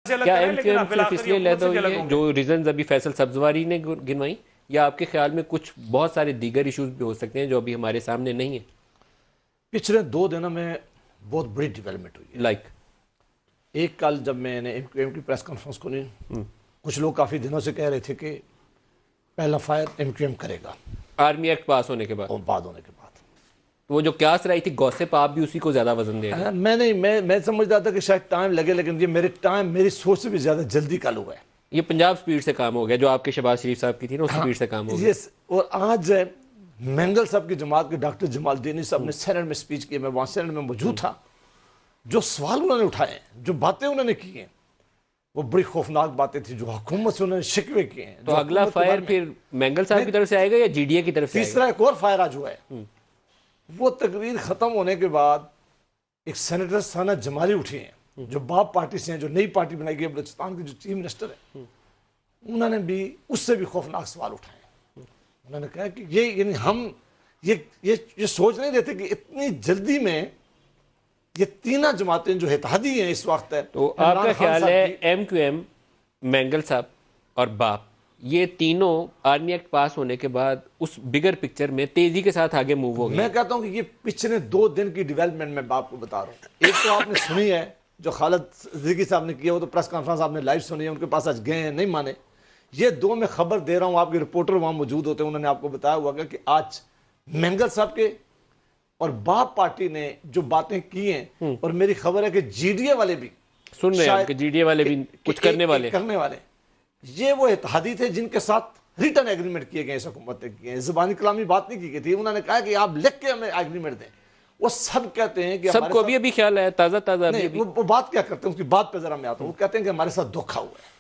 کیا M Q M صرف اس لیے علیحدہ ہوئی ہے جو ریزنز ابھی فیصل سبزواری نے گنوائی، یا آپ کے خیال میں کچھ بہت سارے دیگر ایشوز بھی ہو سکتے ہیں جو ابھی ہمارے سامنے نہیں ہیں؟ پچھلے 2 دنوں میں بہت بڑی ڈیولپمنٹ ہوئی ہے. لائک ایک کل جب میں نے ایم کیو ایم کی پریس کانفرنس کو کچھ لوگ کافی دنوں سے کہہ رہے تھے کہ پہلا فائر ایم کیو ایم کرے گا آرمی ایکٹ پاس ہونے کے بعد، ہونے کے بعد. وہ جو قیاس رہی تھی گوسپ، آپ بھی اسی کو زیادہ وزن دے رہے ہیں. میں سمجھتا تھا کہ شاید ٹائم لگے، لیکن یہ میری سوچ سے بھی زیادہ جلدی کل ہوا ہے. یہ پنجاب سپیڈ سے کام ہو گیا جو آپ کے شہباز شریف صاحب کی تھی نا، اس سپیڈ سے کام ہو گیا. اور آج مینگل صاحب کی جماعت کے ڈاکٹر جمال الدین صاحب نے سینٹ میں سپیچ کی، میں وہاں سینٹ میں موجود تھا. جو سوال انہوں نے اٹھائے ہیں، جو باتیں انہوں نے کی ہیں، وہ بڑی خوفناک باتیں تھیں. جو حکومت سے انہوں نے شکوے کیے ہیں. تو اگلا فائر پھر مینگل صاحب کی طرف سے آئے گا یا جی ڈی اے کی طرف سے؟ تیسرا ایک اور فائر آج ہوا ہے. وہ تقریر ختم ہونے کے بعد ایک سینیٹر ثنا جمالی اٹھی ہیں جو باپ پارٹی سے ہیں، جو نئی پارٹی بنائی گئی بلوچستان کے جو چیف منسٹر ہیں. انہوں نے بھی اس سے بھی خوفناک سوال اٹھائے ہیں. انہوں نے کہا کہ یعنی ہم یہ سوچ نہیں رہتے کہ اتنی جلدی میں یہ تینوں جماعتیں جو اتحادی ہیں اس وقت ہے. تو آپ کا خیال ہے ایم کیو ایم، مینگل صاحب اور باپ، یہ تینوں آرمی ایکٹ پاس ہونے کے بعد اس بگر پکچر میں تیزی کے ساتھ آگے موو ہو گئے؟ میں کہتا ہوں کہ یہ پچھلے 2 دن کی ڈیولپمنٹ میں باپ کو بتا رہا ہوں. ایک تو آپ نے سنی ہے جو خالد صدیقی صاحب نے کیا، وہ تو پریس کانفرنس آپ نے لائیو سنی ہے، ان کے پاس آج گئے ہیں، نہیں مانے. یہ 2 میں خبر دے رہا ہوں، آپ کے رپورٹر وہاں موجود ہوتے ہیں، انہوں نے آپ کو بتایا ہوا کہ آج مینگل صاحب کے اور باپ پارٹی نے جو باتیں کی ہیں، اور میری خبر ہے کہ جی ڈی اے والے بھی سن رہے ہیں کہ جی ڈی اے والے بھی کچھ کرنے والے. یہ وہ اتحادی تھے جن کے ساتھ ریٹن ایگریمنٹ کیے گئے، اس حکومت نے کیے ہیں. زبانی کلامی بات نہیں کی گئی تھی. انہوں نے کہا کہ آپ لکھ کے ہمیں ایگریمنٹ دیں. وہ سب کہتے ہیں کہ سب کو ابھی خیال ہے تازہ وہ بات کیا کرتے ہیں، اس کی بات پہ ذرا میں آتا ہوں. وہ کہتے ہیں کہ ہمارے ساتھ دھوکہ ہوا ہے.